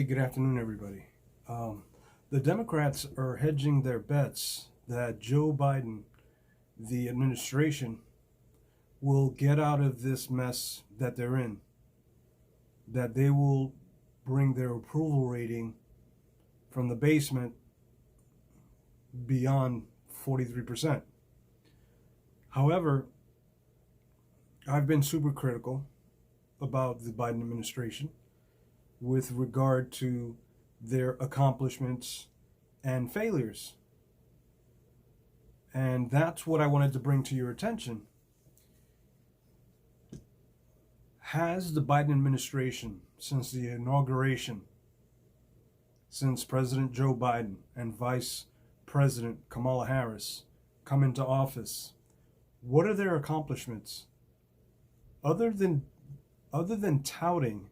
Hey, good afternoon, everybody. The Democrats are hedging their bets that Joe Biden, the administration, will get out of this mess that they're in, that they will bring their approval rating from the basement beyond 43%. However, I've been super critical about the Biden administration with regard to their accomplishments and failures. And that's what I wanted to bring to your attention. Has the Biden administration, since the inauguration, since President Joe Biden and Vice President Kamala Harris come into office, what are their accomplishments? Other than touting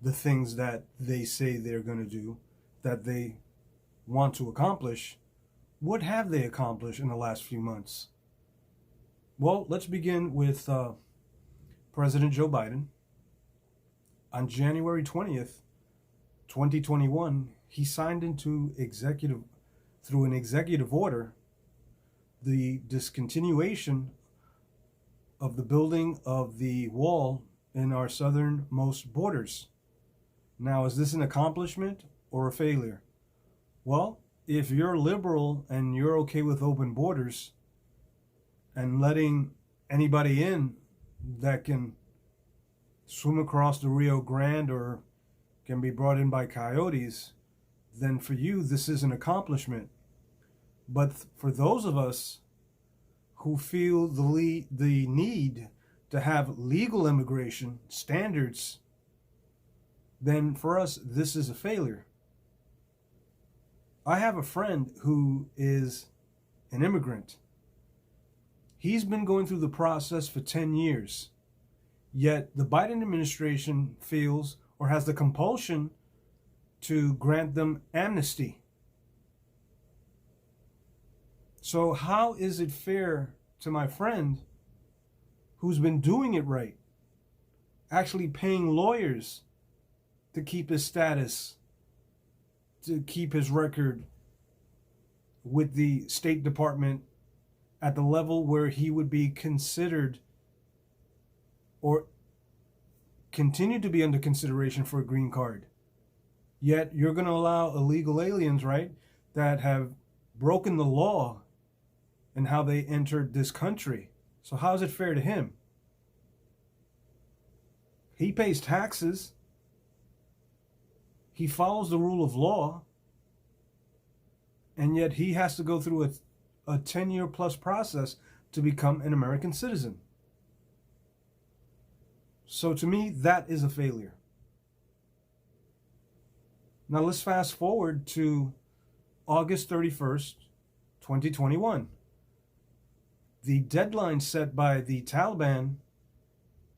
the things that they say they're going to do, that they want to accomplish, what have they accomplished in the last few months? Well, let's begin with President Joe Biden. On January 20th, 2021, he signed into through an executive order, the discontinuation of the building of the wall in our southernmost borders. Now, is this an accomplishment or a failure? Well, if you're liberal and you're okay with open borders and letting anybody in that can swim across the Rio Grande or can be brought in by coyotes, then for you, this is an accomplishment. But for those of us who feel the need to have legal immigration standards, then for us, this is a failure. I have a friend who is an immigrant. He's been going through the process for 10 years, yet the Biden administration feels or has the compulsion to grant them amnesty. So how is it fair to my friend who's been doing it right, actually paying lawyers to keep his status, to keep his record with the State Department at the level where he would be considered or continue to be under consideration for a green card? Yet you're going to allow illegal aliens, right, that have broken the law and how they entered this country. So how is it fair to him? He pays taxes. He follows the rule of law, and yet he has to go through a 10-year plus process to become an American citizen. So to me, that is a failure. Now let's fast forward to August 31st, 2021. The deadline set by the Taliban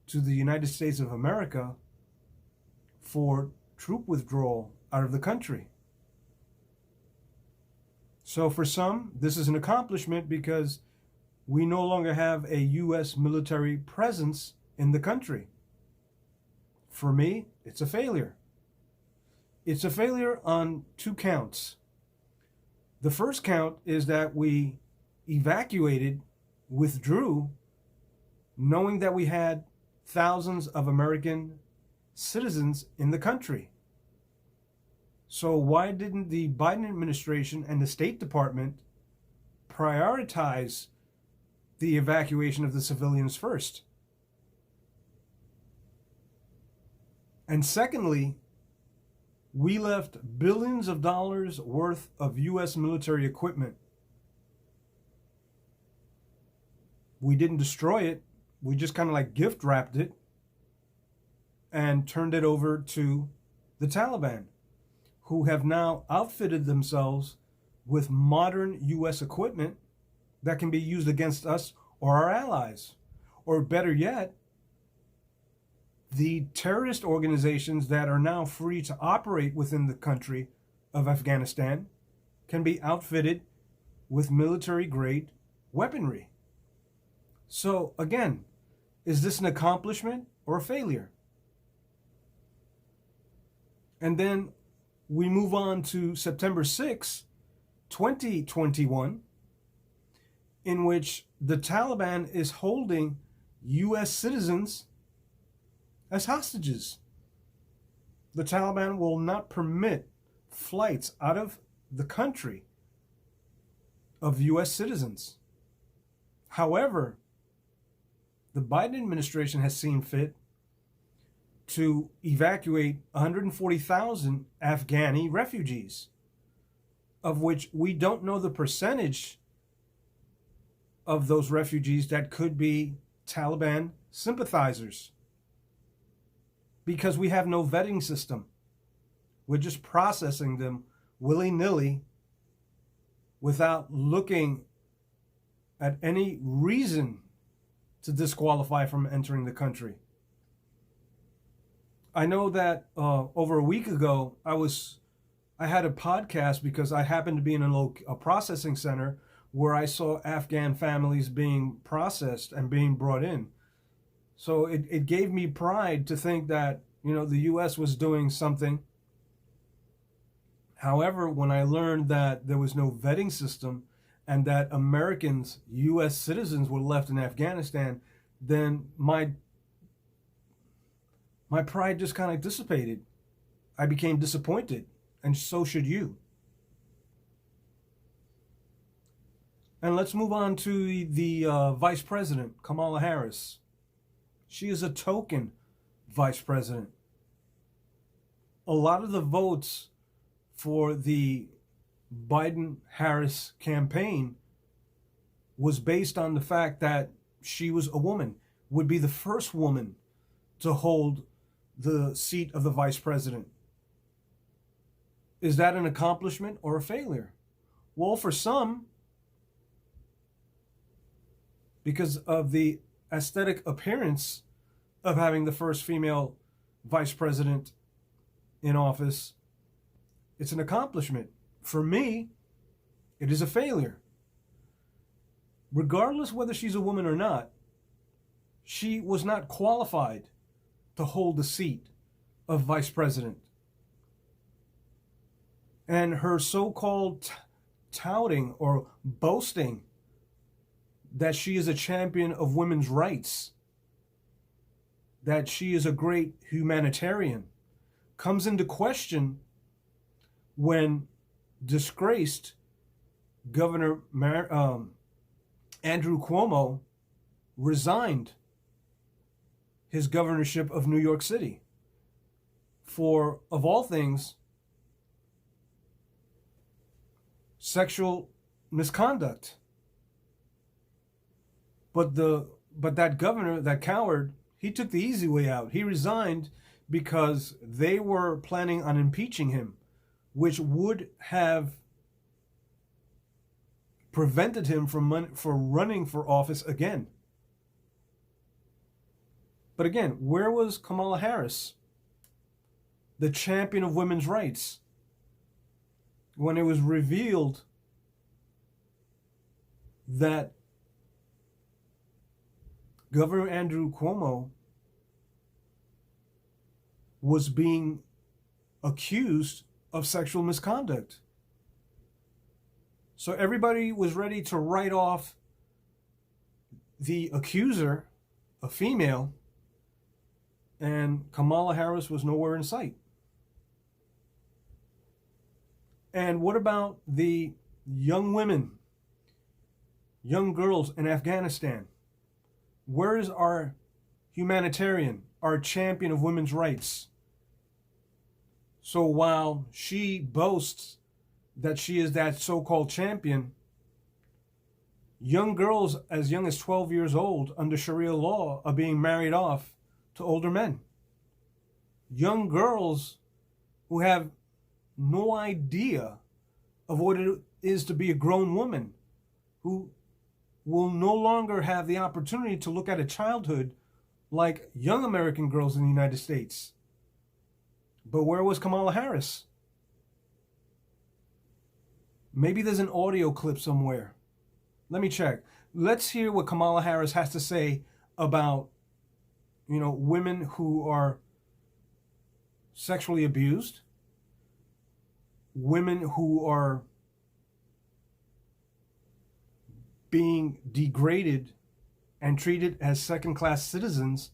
to the United States of America for troop withdrawal out of the country. So for some, this is an accomplishment because we no longer have a U.S. military presence in the country. For me, it's a failure. It's a failure on two counts. The first count is that we withdrew, knowing that we had thousands of American citizens in the country. So why didn't the Biden administration and the State Department prioritize the evacuation of the civilians first? And secondly, we left billions of dollars worth of U.S. military equipment. We didn't destroy it. We just kind of like gift wrapped it and turned it over to the Taliban, who have now outfitted themselves with modern U.S. equipment that can be used against us or our allies. Or better yet, the terrorist organizations that are now free to operate within the country of Afghanistan can be outfitted with military-grade weaponry. So again, is this an accomplishment or a failure? And then we move on to September 6, 2021, in which the Taliban is holding U.S. citizens as hostages. The Taliban will not permit flights out of the country of U.S. citizens. However, the Biden administration has seen fit to evacuate 140,000 Afghani refugees, of which we don't know the percentage of those refugees that could be Taliban sympathizers, because we have no vetting system. We're just processing them willy-nilly without looking at any reason to disqualify from entering the country. I know that over a week ago, I had a podcast because I happened to be in a processing center where I saw Afghan families being processed and being brought in. So it gave me pride to think that, the U.S. was doing something. However, when I learned that there was no vetting system and that Americans, U.S. citizens, were left in Afghanistan, then my pride just kind of dissipated. I became disappointed, and so should you. And let's move on to the Vice President, Kamala Harris. She is a token Vice President. A lot of the votes for the Biden-Harris campaign was based on the fact that she was a woman, would be the first woman to hold the seat of the Vice President. Is that an accomplishment or a failure? Well, for some, because of the aesthetic appearance of having the first female vice president in office, it's an accomplishment. For me, it is a failure. Regardless whether she's a woman or not, she was not qualified to hold the seat of vice president. And her so-called touting or boasting that she is a champion of women's rights, that she is a great humanitarian, comes into question when disgraced Governor Andrew Cuomo resigned his governorship of New York City for, of all things, sexual misconduct. But that governor, that coward, he took the easy way out. He resigned because they were planning on impeaching him, which would have prevented him from running for office again. But again, where was Kamala Harris, the champion of women's rights, when it was revealed that Governor Andrew Cuomo was being accused of sexual misconduct? So everybody was ready to write off the accuser, a female, and Kamala Harris was nowhere in sight. And what about the young women, young girls in Afghanistan? Where is our humanitarian, our champion of women's rights? So while she boasts that she is that so-called champion, young girls as young as 12 years old under Sharia law are being married off to older men. Young girls who have no idea of what it is to be a grown woman, who will no longer have the opportunity to look at a childhood like young American girls in the United States. But where was Kamala Harris? Maybe there's an audio clip somewhere. Let me check. Let's hear what Kamala Harris has to say about, women who are sexually abused, women who are being degraded and treated as second-class citizens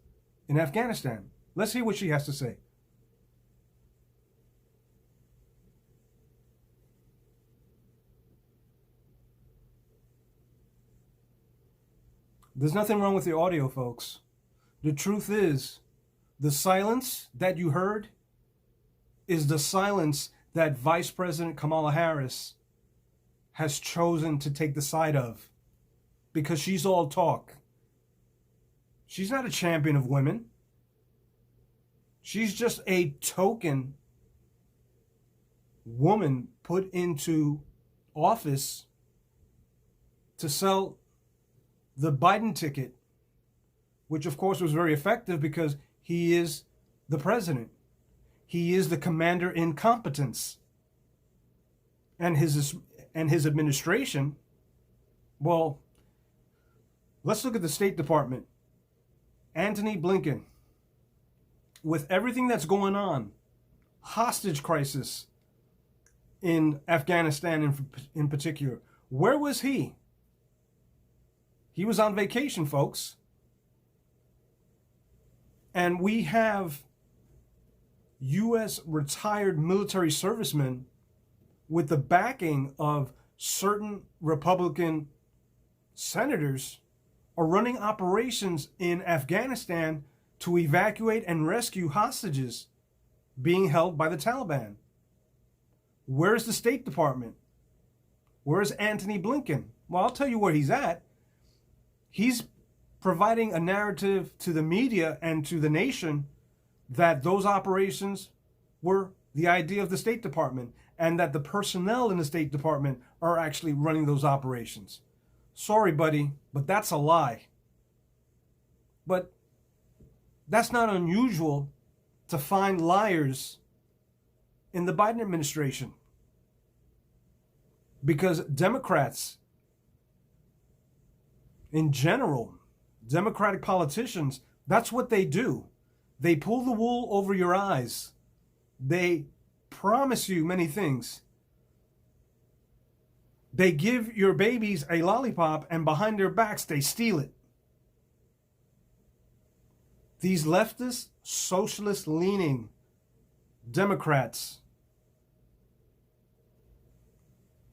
in Afghanistan. Let's hear what she has to say. There's nothing wrong with the audio, folks. The truth is, the silence that you heard is the silence that Vice President Kamala Harris has chosen to take the side of, because she's all talk. She's not a champion of women. She's just a token woman put into office to sell the Biden ticket, which of course was very effective because he is the president. He is the commander in competence. And his administration, well, let's look at the State Department. Antony Blinken, with everything that's going on, hostage crisis in Afghanistan in particular, where was he? He was on vacation, folks. And we have U.S. retired military servicemen with the backing of certain Republican senators are running operations in Afghanistan to evacuate and rescue hostages being held by the Taliban. Where's the State Department? Where's Antony Blinken? Well, I'll tell you where he's at. He's providing a narrative to the media and to the nation that those operations were the idea of the State Department and that the personnel in the State Department are actually running those operations. Sorry, buddy, but that's a lie. But that's not unusual to find liars in the Biden administration, because Democrats in general, Democratic politicians, that's what they do. They pull the wool over your eyes. They promise you many things. They give your babies a lollipop, and behind their backs, they steal it. These leftist, socialist-leaning Democrats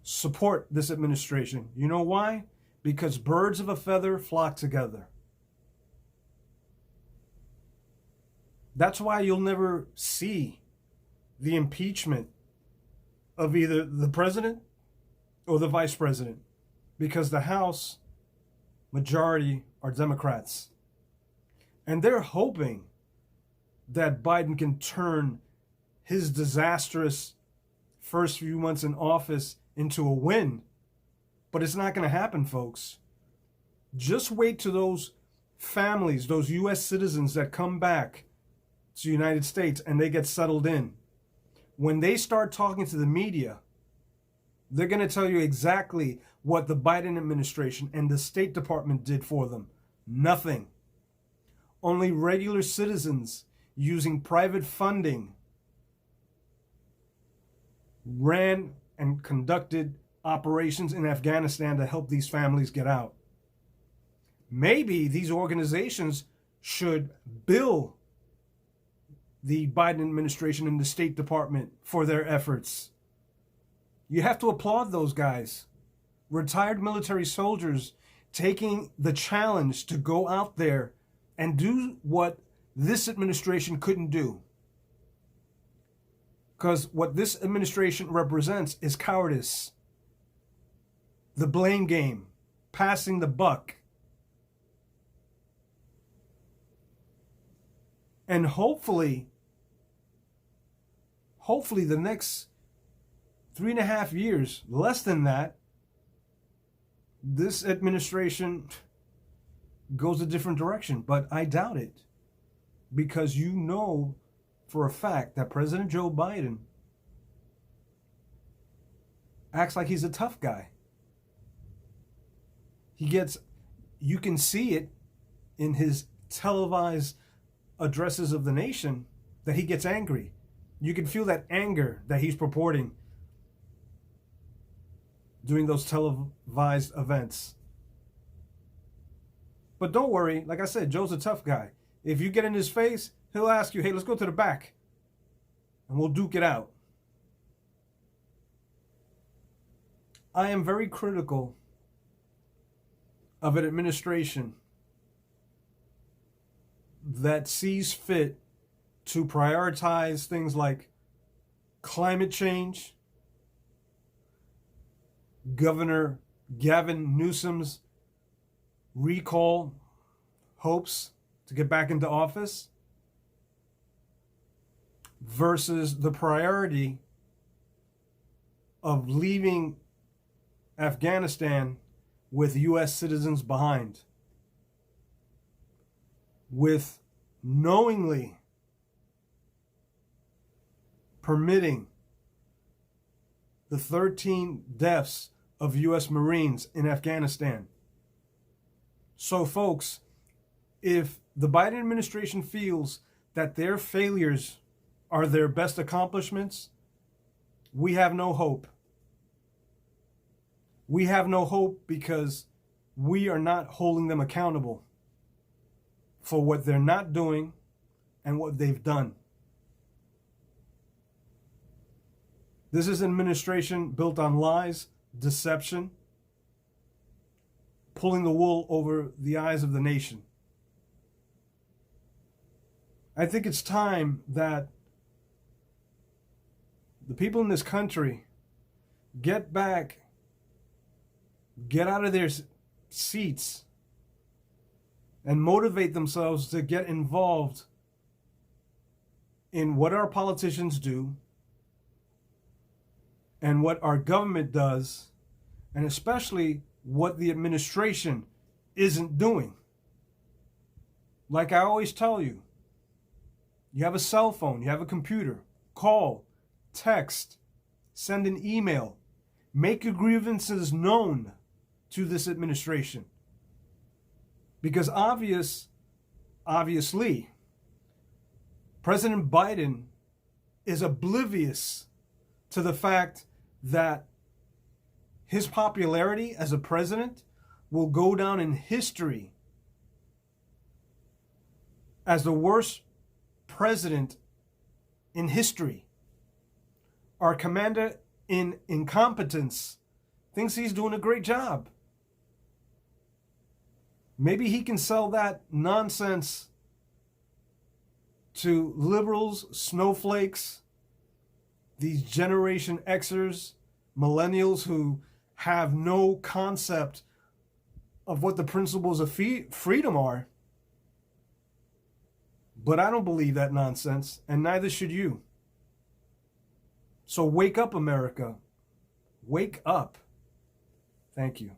support this administration. You know why? Because birds of a feather flock together. That's why you'll never see the impeachment of either the president or the vice president, because the House majority are Democrats. And they're hoping that Biden can turn his disastrous first few months in office into a win. But it's not going to happen, folks. Just wait till those families, those U.S. citizens that come back to the United States and they get settled in. When they start talking to the media, they're going to tell you exactly what the Biden administration and the State Department did for them. Nothing. Only regular citizens using private funding ran and conducted operations in Afghanistan to help these families get out. Maybe these organizations should bill the Biden administration and the State Department for their efforts. You have to applaud those guys. Retired military soldiers taking the challenge to go out there and do what this administration couldn't do. Because what this administration represents is cowardice, the blame game, passing the buck. And hopefully the next 3.5 years, less than that, this administration goes a different direction. But I doubt it, because you know for a fact that President Joe Biden acts like he's a tough guy. You can see it in his televised addresses of the nation that he gets angry. You can feel that anger that he's purporting doing those televised events. But don't worry, like I said, Joe's a tough guy. If you get in his face, he'll ask you, hey, let's go to the back, and we'll duke it out. I am very critical of an administration that sees fit to prioritize things like climate change, Governor Gavin Newsom's recall hopes to get back into office, versus the priority of leaving Afghanistan with U.S. citizens behind, with knowingly permitting the 13 deaths of U.S. Marines in Afghanistan. So, folks, if the Biden administration feels that their failures are their best accomplishments, we have no hope. We have no hope because we are not holding them accountable for what they're not doing and what they've done. This is an administration built on lies, deception, pulling the wool over the eyes of the nation. I think it's time that the people in this country get out of their seats and motivate themselves to get involved in what our politicians do and what our government does, and especially what the administration isn't doing. Like I always tell you, you have a cell phone, you have a computer, call, text, send an email, make your grievances known to this administration. Because obviously, President Biden is oblivious to the fact that his popularity as a president will go down in history as the worst president in history. Our commander in incompetence thinks he's doing a great job. Maybe he can sell that nonsense to liberals, snowflakes, these Generation Xers, millennials who have no concept of what the principles of freedom are. But I don't believe that nonsense, and neither should you. So wake up, America. Wake up. Thank you.